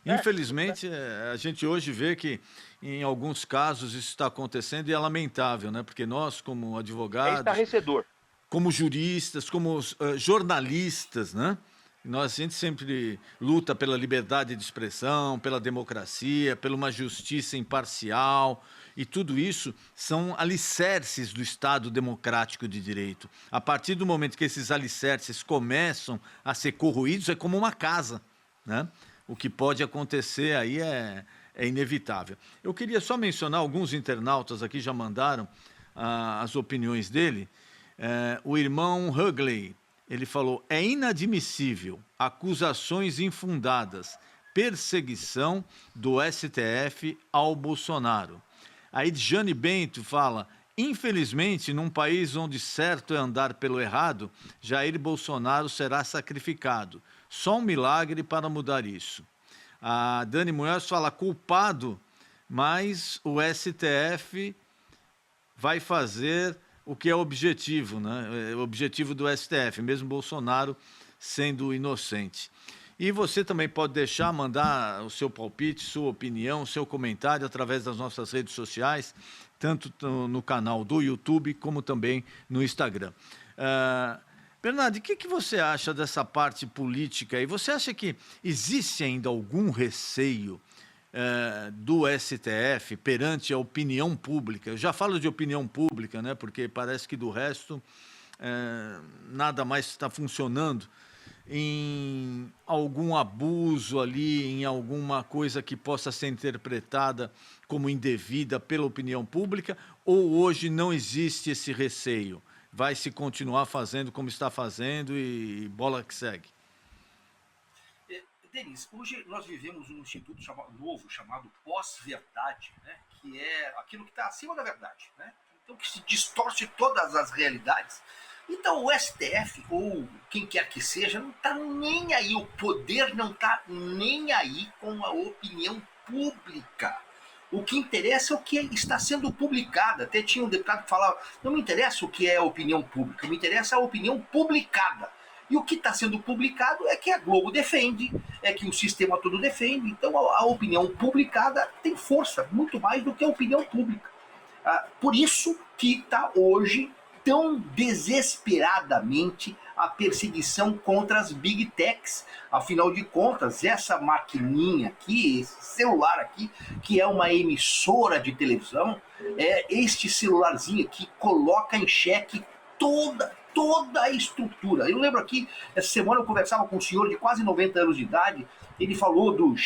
Infelizmente, a gente hoje vê que em alguns casos isso está acontecendo e é lamentável, né? Porque nós, como advogados... É estarrecedor. Como juristas, como jornalistas, né? A gente sempre luta pela liberdade de expressão, pela democracia, por uma justiça imparcial, e tudo isso são alicerces do Estado democrático de direito. A partir do momento que esses alicerces começam a ser corroídos, é como uma casa, né? O que pode acontecer aí é inevitável. Eu queria só mencionar, alguns internautas aqui já mandaram as opiniões dele. O irmão Hugley, ele falou, é inadmissível acusações infundadas, perseguição do STF ao Bolsonaro. Aí Jane Bento fala, infelizmente, num país onde certo é andar pelo errado, Jair Bolsonaro será sacrificado. Só um milagre para mudar isso. A Dani Munhoz fala, culpado, mas o STF vai fazer... o que é o objetivo, né? O objetivo do STF, mesmo Bolsonaro sendo inocente. E você também pode mandar o seu palpite, sua opinião, seu comentário através das nossas redes sociais, tanto no canal do YouTube como também no Instagram. Bernardo, o que você acha dessa parte política? E você acha que existe ainda algum receio do STF perante a opinião pública? Eu já falo de opinião pública, né? Porque parece que do resto nada mais está funcionando, em algum abuso ali, em alguma coisa que possa ser interpretada como indevida pela opinião pública, ou hoje não existe esse receio? Vai se continuar fazendo como está fazendo e bola que segue? Denis, hoje nós vivemos um instituto novo chamado pós-verdade, né? Que é aquilo que está acima da verdade, né? Então que se distorce todas as realidades. Então o STF, ou quem quer que seja, não está nem aí, o poder não está nem aí com a opinião pública. O que interessa é o que está sendo publicado. Até tinha um deputado que falava, não me interessa o que é a opinião pública, me interessa a opinião publicada. E o que está sendo publicado é que a Globo defende, é que o sistema todo defende. Então a opinião publicada tem força, muito mais do que a opinião pública. Por isso que está hoje tão desesperadamente a perseguição contra as Big Techs. Afinal de contas, essa maquininha aqui, esse celular aqui, que é uma emissora de televisão, é este celularzinho aqui coloca em xeque toda a estrutura. Eu lembro aqui, essa semana eu conversava com um senhor de quase 90 anos de idade, ele falou do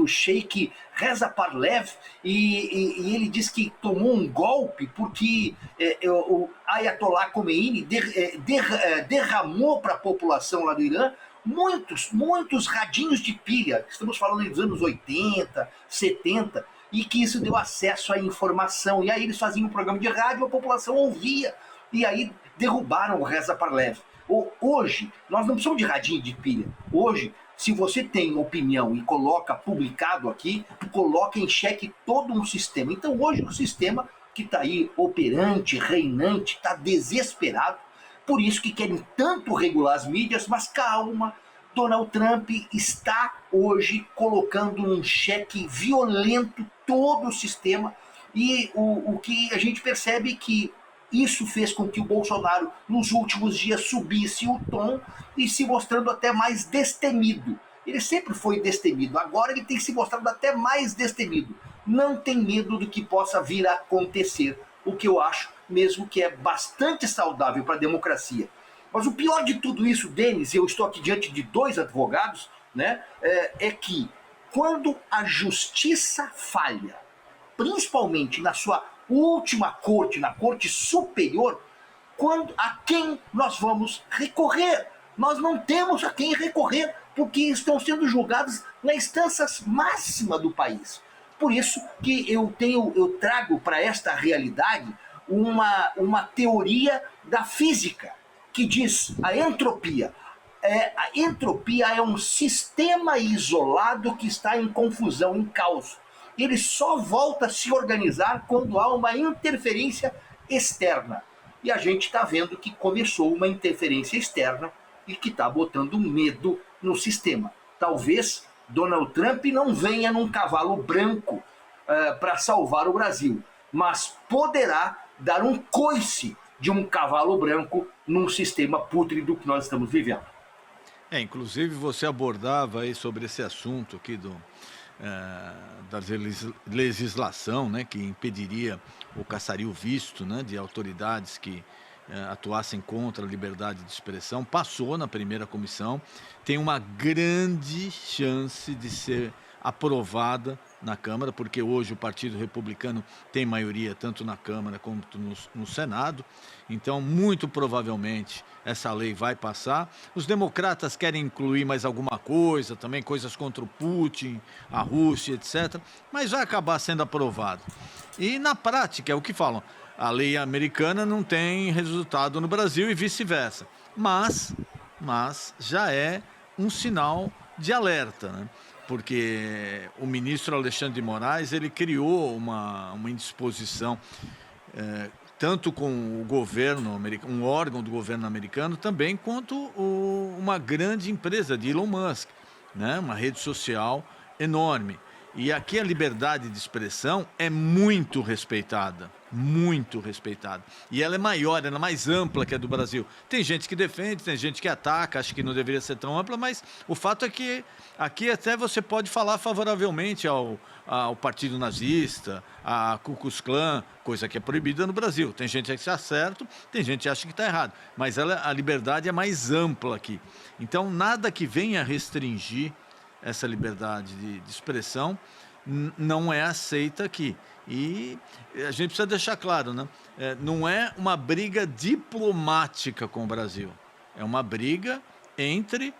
Sheikh Reza Parlev e ele disse que tomou um golpe porque o Ayatollah Khomeini derramou para a população lá do Irã muitos radinhos de pilha, estamos falando dos anos 80, 70, e que isso deu acesso à informação. E aí eles faziam um programa de rádio, a população ouvia, e aí derrubaram o Reza Parlev. Hoje, nós não precisamos de radinho de pilha. Hoje, se você tem opinião e coloca publicado aqui, tu coloca em xeque todo um sistema. Então hoje o sistema que está aí operante, reinante, está desesperado. Por isso que querem tanto regular as mídias, mas calma, Donald Trump está hoje colocando num xeque violento todo o sistema. E o que a gente percebe que isso fez com que o Bolsonaro, nos últimos dias, subisse o tom e se mostrando até mais destemido. Ele sempre foi destemido, agora ele tem se mostrado até mais destemido. Não tem medo do que possa vir a acontecer, o que eu acho mesmo que é bastante saudável para a democracia. Mas o pior de tudo isso, Denis, eu estou aqui diante de dois advogados, né, é que quando a justiça falha, principalmente na sua última corte, na corte superior, a quem nós vamos recorrer? Nós não temos a quem recorrer, porque estão sendo julgados na instância máxima do país. Por isso que eu trago para esta realidade uma teoria da física, que diz a entropia. A entropia é um sistema isolado que está em confusão, em caos. Ele só volta a se organizar quando há uma interferência externa. E a gente está vendo que começou uma interferência externa e que está botando medo no sistema. Talvez Donald Trump não venha num cavalo branco para salvar o Brasil, mas poderá dar um coice de um cavalo branco num sistema pútrido que nós estamos vivendo. Inclusive você abordava aí sobre esse assunto aqui da legislação, né, que impediria ou caçaria o visto, né, de autoridades que atuassem contra a liberdade de expressão. Passou na primeira comissão, tem uma grande chance de ser aprovada na Câmara, porque hoje o Partido Republicano tem maioria tanto na Câmara quanto no Senado, então muito provavelmente essa lei vai passar. Os democratas querem incluir mais alguma coisa, também coisas contra o Putin, a Rússia, etc., mas vai acabar sendo aprovado. E na prática, é o que falam, a lei americana não tem resultado no Brasil e vice-versa, mas já é um sinal de alerta, né? Porque o ministro Alexandre de Moraes, ele criou uma indisposição, tanto com o governo americano, um órgão do governo americano, também quanto uma grande empresa de Elon Musk. né? Uma rede social enorme. E aqui a liberdade de expressão é muito respeitada. Muito respeitada. E ela é maior, ela é mais ampla que a do Brasil. Tem gente que defende, tem gente que ataca, acha que não deveria ser tão ampla, mas o fato é que aqui até você pode falar favoravelmente ao partido nazista, a Ku Klux Klan, coisa que é proibida no Brasil. Tem gente que acha certo, tem gente que acha que está errado. Mas a liberdade é mais ampla aqui. Então, nada que venha restringir essa liberdade de expressão não é aceita aqui. E a gente precisa deixar claro, né? Não é uma briga diplomática com o Brasil. É uma briga entre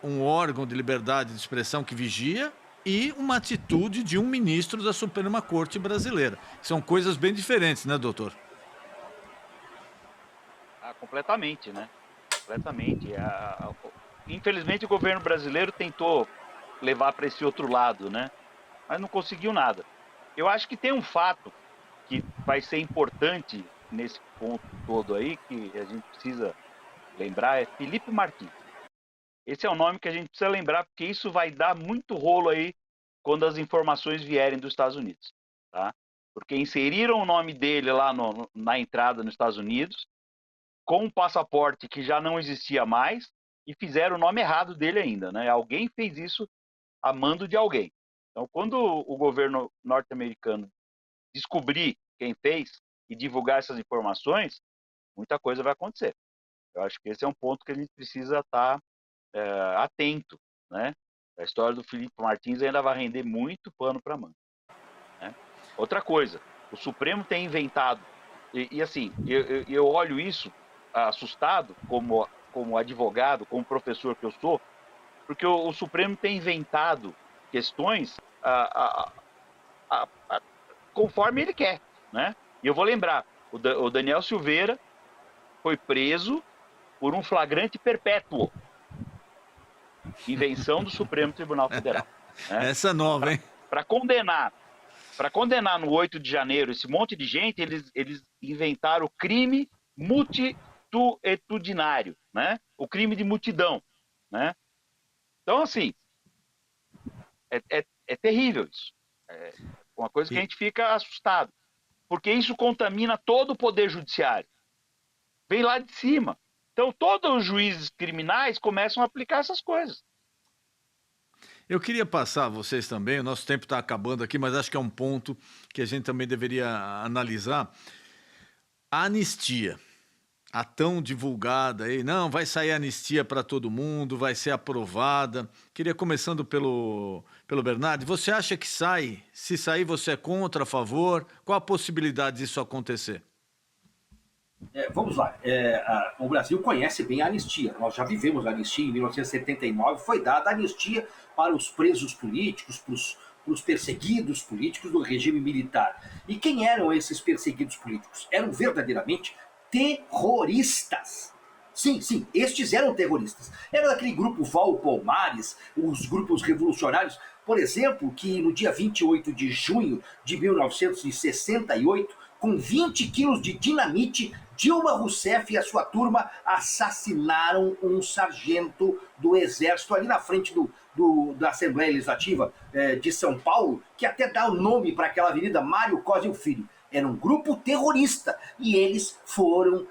um órgão de liberdade de expressão que vigia e uma atitude de um ministro da Suprema Corte brasileira. São coisas bem diferentes, né, doutor? Completamente, né? Completamente. Infelizmente, o governo brasileiro tentou levar para esse outro lado, né? Mas não conseguiu nada. Eu acho que tem um fato que vai ser importante nesse ponto todo aí, que a gente precisa lembrar, é Felipe Martins. Esse é o nome que a gente precisa lembrar, porque isso vai dar muito rolo aí quando as informações vierem dos Estados Unidos, tá? Porque inseriram o nome dele lá na entrada nos Estados Unidos, com um passaporte que já não existia mais, e fizeram o nome errado dele ainda, né? Alguém fez isso a mando de alguém. Então, quando o governo norte-americano descobrir quem fez e divulgar essas informações, muita coisa vai acontecer. Eu acho que esse é um ponto que a gente precisa estar atento, né? A história do Felipe Martins ainda vai render muito pano para manga, né? Outra coisa, o Supremo tem inventado, e assim, eu olho isso assustado como advogado, como professor que eu sou, porque o Supremo tem inventado questões conforme ele quer, né? E eu vou lembrar, o Daniel Silveira foi preso por um flagrante perpétuo. Invenção do Supremo Tribunal Federal, né? Essa nova, hein? Para condenar no 8 de janeiro esse monte de gente, eles inventaram o crime multitudinário, né? O crime de multidão, né? Então, assim, é terrível isso. É uma coisa que a gente fica assustado, porque isso contamina todo o poder judiciário. Vem lá de cima. Então, todos os juízes criminais começam a aplicar essas coisas. Eu queria passar a vocês também, o nosso tempo está acabando aqui, mas acho que é um ponto que a gente também deveria analisar. A anistia, a tão divulgada aí, não, vai sair anistia para todo mundo, vai ser aprovada. Queria, começando pelo Bernardo, você acha que sai? Se sair, você é contra, a favor? Qual a possibilidade disso acontecer? Vamos lá, o Brasil conhece bem a anistia, nós já vivemos a anistia em 1979, foi dada a anistia para os presos políticos, para os perseguidos políticos do regime militar. E quem eram esses perseguidos políticos? Eram verdadeiramente terroristas. Sim, estes eram terroristas. Era daquele grupo Val Palmares, os grupos revolucionários, por exemplo, que no dia 28 de junho de 1968, com 20 quilos de dinamite, Dilma Rousseff e a sua turma assassinaram um sargento do Exército ali na frente da Assembleia Legislativa de São Paulo, que até dá o nome para aquela avenida, Mário Cosio Filho. Era um grupo terrorista e eles foram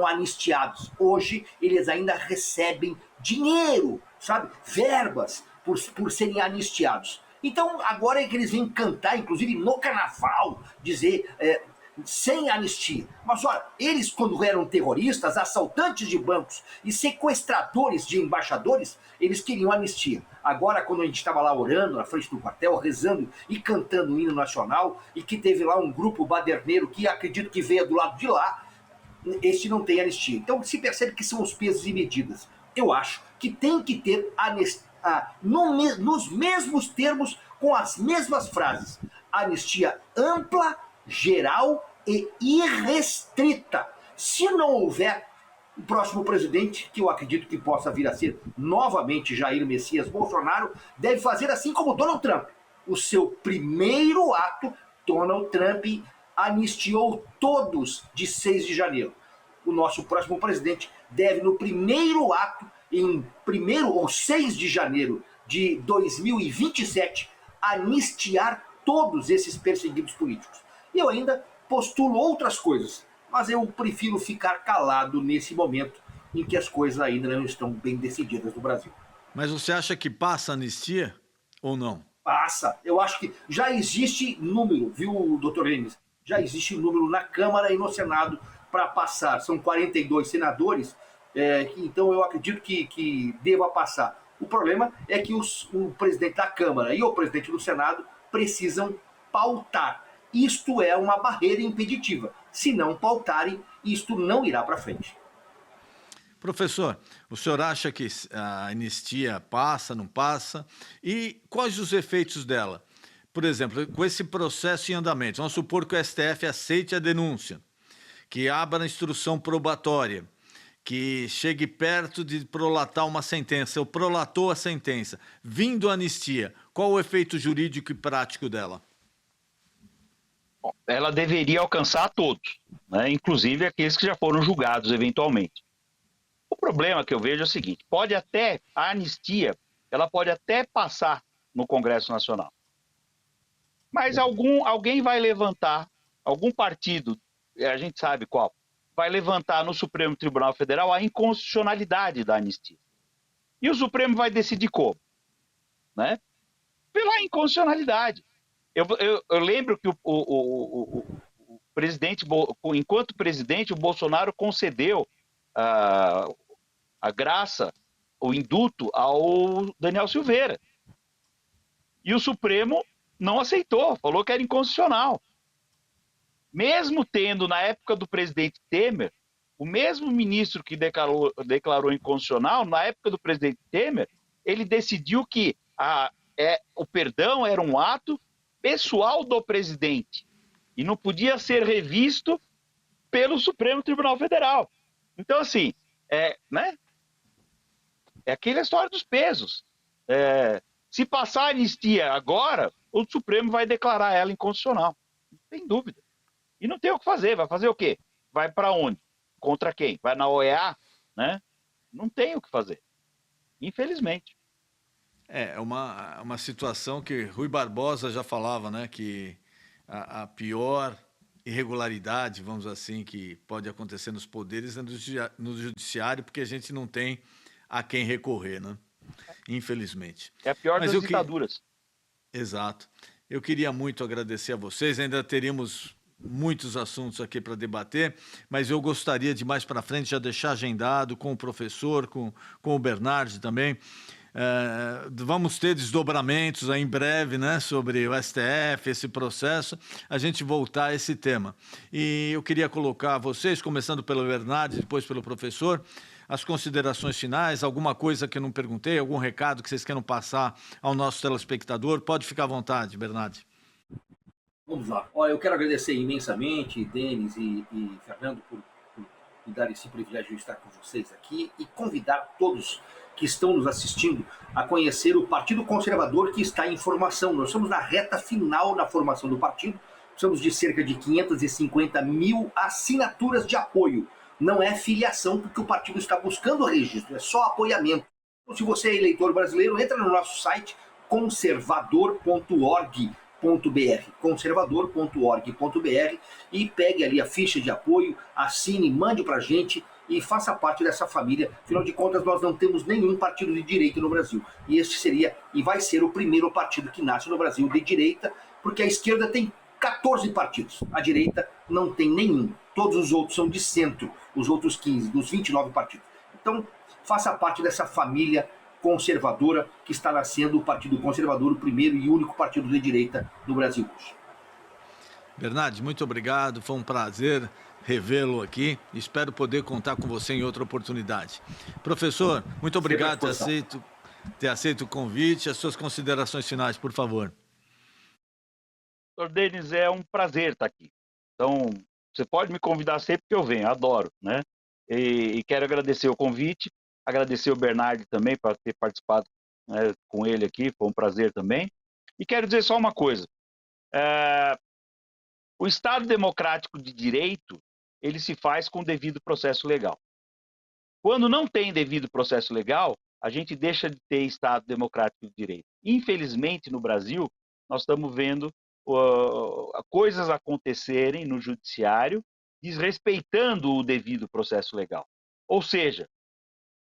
anistiados. Hoje eles ainda recebem dinheiro, sabe? Verbas por serem anistiados. Então, agora é que eles vêm cantar, inclusive no carnaval, dizer sem anistia. Mas olha, eles, quando eram terroristas, assaltantes de bancos e sequestradores de embaixadores, eles queriam anistia. Agora, quando a gente estava lá orando na frente do quartel, rezando e cantando o hino nacional, e que teve lá um grupo baderneiro que acredito que veio do lado de lá, este não tem anistia. Então se percebe que são os pesos e medidas. Eu acho que tem que ter anistia. Nos mesmos termos, com as mesmas frases. Anistia ampla, geral e irrestrita. Se não houver, o próximo presidente, que eu acredito que possa vir a ser novamente Jair Messias Bolsonaro, deve fazer assim como Donald Trump. O seu primeiro ato, Donald Trump anistiou todos de 6 de janeiro. O nosso próximo presidente deve, no primeiro ato, em 1º ou 6 de janeiro de 2027, anistiar todos esses perseguidos políticos. E eu ainda postulo outras coisas, mas eu prefiro ficar calado nesse momento em que as coisas ainda não estão bem decididas no Brasil. Mas você acha que passa a anistia ou não? Passa. Eu acho que já existe número, viu, doutor Renes? Já existe número na Câmara e no Senado para passar. São 42 senadores, então eu acredito que deva passar. O problema é que o presidente da Câmara e o presidente do Senado precisam pautar. Isto é uma barreira impeditiva. Se não pautarem, isto não irá para frente. Professor, o senhor acha que a anistia passa, não passa? E quais os efeitos dela? Por exemplo, com esse processo em andamento, vamos supor que o STF aceite a denúncia, que abra a instrução probatória, que chegue perto de prolatar uma sentença, ou prolatou a sentença, vindo a anistia, qual o efeito jurídico e prático dela? Bom, ela deveria alcançar a todos, né? Inclusive aqueles que já foram julgados eventualmente. O problema que eu vejo é o seguinte: a anistia, ela pode até passar no Congresso Nacional, mas alguém vai levantar, algum partido, a gente sabe qual, vai levantar no Supremo Tribunal Federal a inconstitucionalidade da anistia. E o Supremo vai decidir como? Né? Pela inconstitucionalidade. Eu lembro que o presidente, enquanto presidente, o Bolsonaro concedeu a graça, o indulto ao Daniel Silveira. E o Supremo não aceitou, falou que era inconstitucional. Mesmo tendo, na época do presidente Temer, o mesmo ministro que declarou inconstitucional, na época do presidente Temer, ele decidiu que o perdão era um ato pessoal do presidente e não podia ser revisto pelo Supremo Tribunal Federal. Então, assim, né? É aquela história dos pesos. Se passar a anistia agora, o Supremo vai declarar ela inconstitucional. Não tem dúvida. E não tem o que fazer. Vai fazer o quê? Vai para onde? Contra quem? Vai na OEA? Né? Não tem o que fazer. Infelizmente. É uma situação que Rui Barbosa já falava, né? Que a pior irregularidade, vamos assim, que pode acontecer nos poderes é no judiciário, porque a gente não tem a quem recorrer, né? Infelizmente. É a pior das ditaduras. Exato. Eu queria muito agradecer a vocês, ainda teríamos muitos assuntos aqui para debater, mas eu gostaria de mais para frente já deixar agendado com o professor, com o Bernardi também. Vamos ter desdobramentos aí em breve, né, sobre o STF, esse processo, a gente voltar a esse tema. E eu queria colocar vocês, começando pelo Bernardi, depois pelo professor, as considerações finais, alguma coisa que eu não perguntei, algum recado que vocês queiram passar ao nosso telespectador, pode ficar à vontade, Bernardi. Vamos lá. Olha, eu quero agradecer imensamente, Denis e Fernando, por me dar esse privilégio de estar com vocês aqui e convidar todos que estão nos assistindo a conhecer o Partido Conservador, que está em formação. Nós estamos na reta final da formação do partido, precisamos de cerca de 550 mil assinaturas de apoio. Não é filiação, porque o partido está buscando registro, é só apoiamento. Então, se você é eleitor brasileiro, entra no nosso site conservador.org.br e pegue ali a ficha de apoio, assine, mande pra gente e faça parte dessa família. Afinal de contas, nós não temos nenhum partido de direita no Brasil. E este seria e vai ser o primeiro partido que nasce no Brasil de direita, porque a esquerda tem 14 partidos. A direita não tem nenhum. Todos os outros são de centro, os outros 15, dos 29 partidos. Então, faça parte dessa família conservadora que está nascendo o Partido Conservador, o primeiro e único partido de direita no Brasil hoje. Bernardi, muito obrigado, foi um prazer revê-lo aqui, espero poder contar com você em outra oportunidade. Professor, muito obrigado por ter aceito o convite, as suas considerações finais, por favor. Doutor Denis, é um prazer estar aqui. Então, você pode me convidar sempre que eu venho, adoro, né? E quero agradecer o convite, agradecer o Bernardi também por ter participado, né, com ele aqui, foi um prazer também. E quero dizer só uma coisa, o Estado Democrático de Direito, ele se faz com o devido processo legal. Quando não tem devido processo legal, a gente deixa de ter Estado democrático de direito. Infelizmente, no Brasil, nós estamos vendo coisas acontecerem no judiciário desrespeitando o devido processo legal. Ou seja,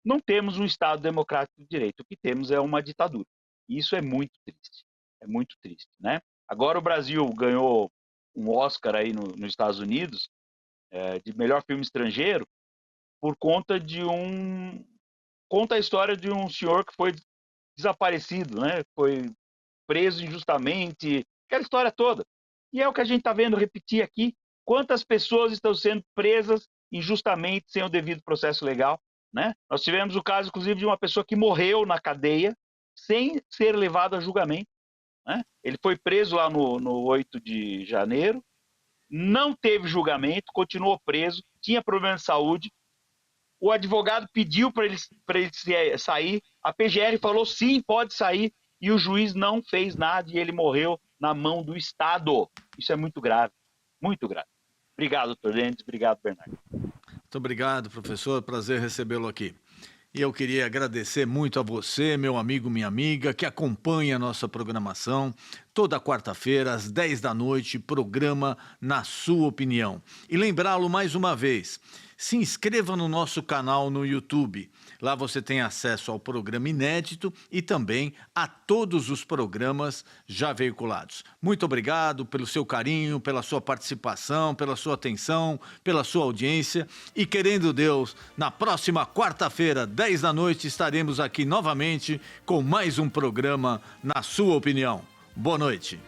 não temos um Estado democrático de direito, o que temos é uma ditadura. E isso é muito triste, né? Agora o Brasil ganhou um Oscar aí nos Estados Unidos de melhor filme estrangeiro por conta conta a história de um senhor que foi desaparecido, né? Foi preso injustamente, aquela história toda. E é o que a gente está vendo repetir aqui. Quantas pessoas estão sendo presas injustamente sem o devido processo legal, né? Nós tivemos o caso, inclusive, de uma pessoa que morreu na cadeia sem ser levado a julgamento, né? Ele foi preso lá no 8 de janeiro, não teve julgamento, continuou preso, tinha problema de saúde. O advogado pediu para ele sair, a PGR falou sim, pode sair, e o juiz não fez nada e ele morreu na mão do Estado. Isso é muito grave, muito grave. Obrigado, doutor Denis, obrigado, Bernardo. Muito obrigado, professor, prazer recebê-lo aqui. E eu queria agradecer muito a você, meu amigo, minha amiga, que acompanha a nossa programação. Toda quarta-feira, às 10 da noite, programa Na Sua Opinião. E lembrá-lo mais uma vez, se inscreva no nosso canal no YouTube. Lá você tem acesso ao programa inédito e também a todos os programas já veiculados. Muito obrigado pelo seu carinho, pela sua participação, pela sua atenção, pela sua audiência. E querendo Deus, na próxima quarta-feira, 10 da noite, estaremos aqui novamente com mais um programa Na Sua Opinião. Boa noite.